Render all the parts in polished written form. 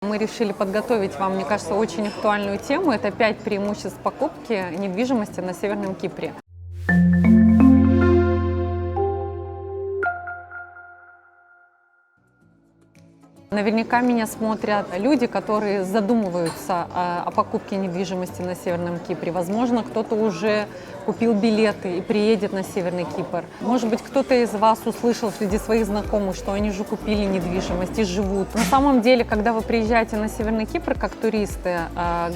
Мы решили подготовить вам, мне кажется, очень актуальную тему. Это 5 преимуществ покупки недвижимости на Северном Кипре. Наверняка меня смотрят люди, которые задумываются о покупке недвижимости на Северном Кипре. Возможно, кто-то уже купил билеты и приедет на Северный Кипр. Может быть, кто-то из вас услышал среди своих знакомых, что они же купили недвижимость и живут. На самом деле, когда вы приезжаете на Северный Кипр как туристы,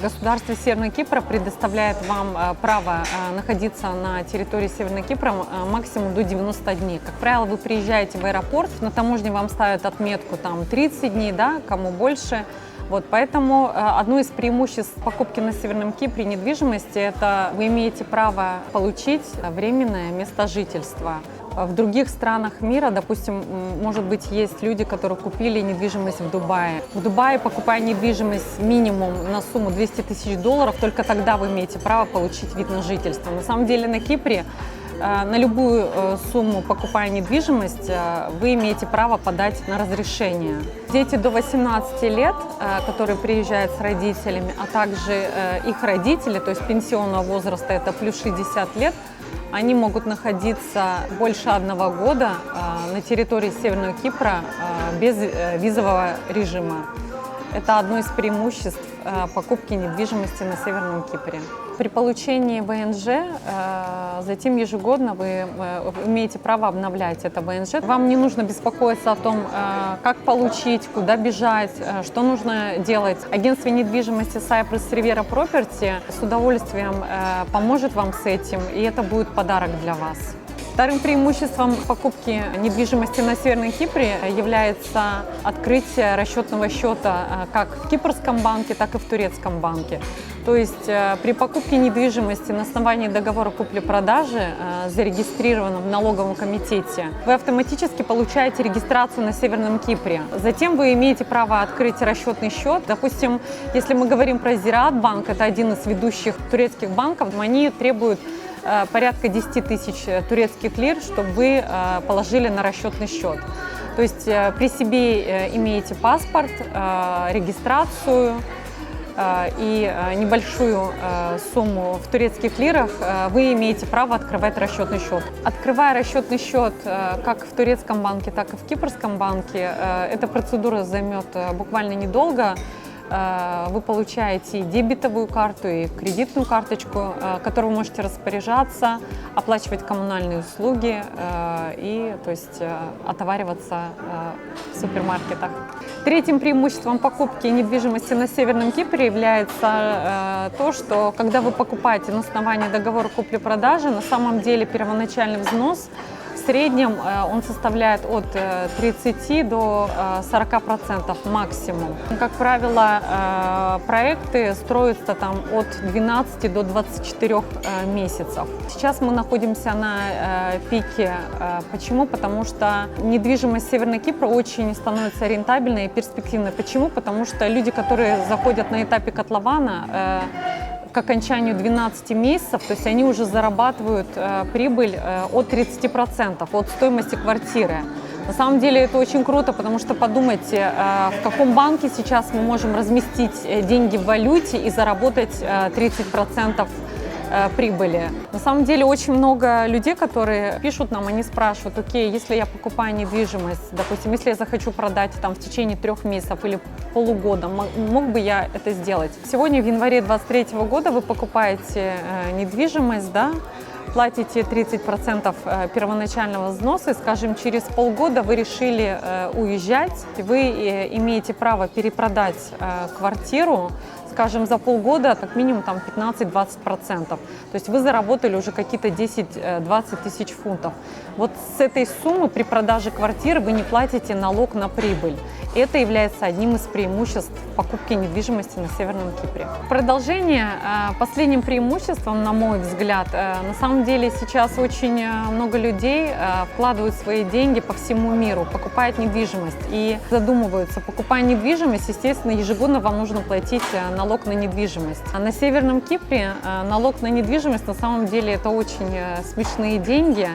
государство Северного Кипра предоставляет вам право находиться на территории Северного Кипра максимум до 90 дней. Как правило, вы приезжаете в аэропорт, на таможне вам ставят отметку там 30 дней, да, кому больше. Вот, поэтому одно из преимуществ покупки на Северном Кипре недвижимости – это вы имеете право получить временное место жительства. В других странах мира, допустим, может быть, есть люди, которые купили недвижимость в Дубае. В Дубае, покупая недвижимость минимум на сумму $200 000, только тогда вы имеете право получить вид на жительство. На самом деле на Кипре на любую сумму, покупая недвижимость, вы имеете право подать на разрешение. Дети до 18 лет, которые приезжают с родителями, а также их родители, то есть пенсионного возраста, это плюс 60 лет, они могут находиться больше 1 года на территории Северного Кипра без визового режима. Это одно из преимуществ покупки недвижимости на Северном Кипре. При получении ВНЖ затем ежегодно вы имеете право обновлять это ВНЖ. Вам не нужно беспокоиться о том, как получить, куда бежать, что нужно делать. Агентство недвижимости Cyprus Riviera Property с удовольствием поможет вам с этим, и это будет подарок для вас. Вторым преимуществом покупки недвижимости на Северном Кипре является открытие расчетного счета как в кипрском банке, так и в турецком банке. То есть при покупке недвижимости на основании договора купли-продажи, зарегистрированном в налоговом комитете, вы автоматически получаете регистрацию на Северном Кипре. Затем вы имеете право открыть расчетный счет. Допустим, если мы говорим про Ziraat банк, это один из ведущих турецких банков, они требуют порядка 10 000 турецких лир, чтобы вы положили на расчетный счет. То есть при себе имеете паспорт, регистрацию и небольшую сумму в турецких лирах, вы имеете право открывать расчетный счет. Открывая расчетный счет как в турецком банке, так и в кипрском банке, эта процедура займет буквально недолго. Вы получаете и дебетовую карту, и кредитную карточку, которой вы можете распоряжаться, оплачивать коммунальные услуги и, то есть, отовариваться в супермаркетах. Третьим преимуществом покупки недвижимости на Северном Кипре является то, что когда вы покупаете на основании договора купли-продажи, на самом деле первоначальный взнос в среднем он составляет от 30 до 40% максимум. Как правило, проекты строятся там от 12 до 24 месяцев. Сейчас мы находимся на пике. Почему? Потому что недвижимость Северного Кипра очень становится рентабельной и перспективной. Почему? Потому что люди, которые заходят на этапе котлована, к окончанию 12 месяцев, то есть они уже зарабатывают прибыль от 30% от стоимости квартиры. На самом деле это очень круто, потому что подумайте, в каком банке сейчас мы можем разместить деньги в валюте и заработать 30% прибыли. На самом деле очень много людей, которые пишут нам, они спрашивают: окей, если я покупаю недвижимость, допустим, если я захочу продать там в течение 3 месяцев или полугода, мог бы я это сделать? Сегодня в январе 2023 года вы покупаете недвижимость, да, платите 30% первоначального взноса, и, скажем, через полгода вы решили уезжать, вы имеете право перепродать квартиру, скажем, за полгода как минимум там 15-20%. То есть вы заработали уже какие-то 10-20 тысяч фунтов. Вот с этой суммы при продаже квартиры вы не платите налог на прибыль. Это является одним из преимуществ покупки недвижимости на Северном Кипре. В продолжение, последним преимуществом, на мой взгляд, на самом деле сейчас очень много людей вкладывают свои деньги по всему миру, покупают недвижимость и задумываются. Покупая недвижимость, естественно, ежегодно вам нужно платить налог на недвижимость. А на Северном Кипре налог на недвижимость, на самом деле, это очень смешные деньги.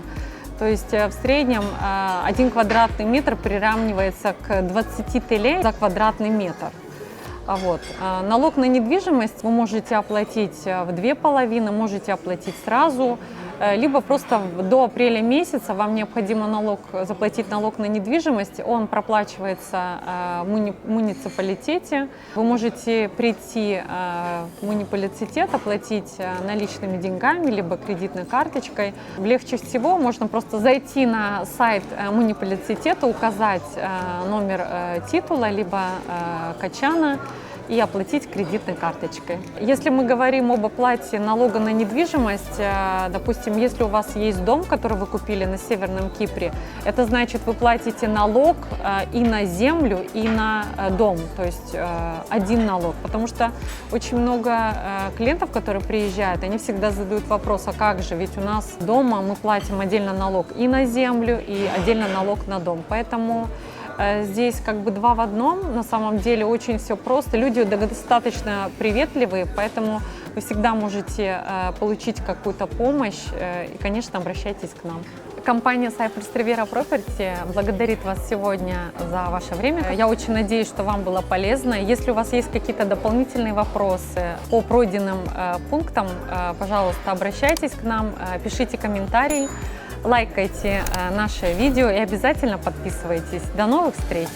То есть в среднем 1 квадратный метр приравнивается к 20 теле за квадратный метр. Налог на недвижимость вы можете оплатить в 2 половины, можете оплатить сразу, либо просто до апреля месяца вам необходимо заплатить налог на недвижимость, он проплачивается в муниципалитете. Вы можете прийти в муниципалитет, оплатить наличными деньгами, либо кредитной карточкой. Легче всего можно просто зайти на сайт муниципалитета, указать номер титула, либо качана, и оплатить кредитной карточкой. Если мы говорим об оплате налога на недвижимость, допустим, если у вас есть дом, который вы купили на Северном Кипре, это значит, вы платите налог и на землю, и на дом, то есть один налог. Потому что очень много клиентов, которые приезжают, они всегда задают вопрос, а как же, ведь у нас дома мы платим отдельно налог и на землю, и отдельно налог на дом. Поэтому здесь как бы 2 в 1, на самом деле очень все просто. Люди достаточно приветливые, поэтому вы всегда можете получить какую-то помощь и, конечно, обращайтесь к нам. Компания Cyprus Riviera Property благодарит вас сегодня за ваше время. Я очень надеюсь, что вам было полезно. Если у вас есть какие-то дополнительные вопросы по пройденным пунктам, пожалуйста, обращайтесь к нам, пишите комментарии. Лайкайте наше видео и обязательно подписывайтесь. До новых встреч!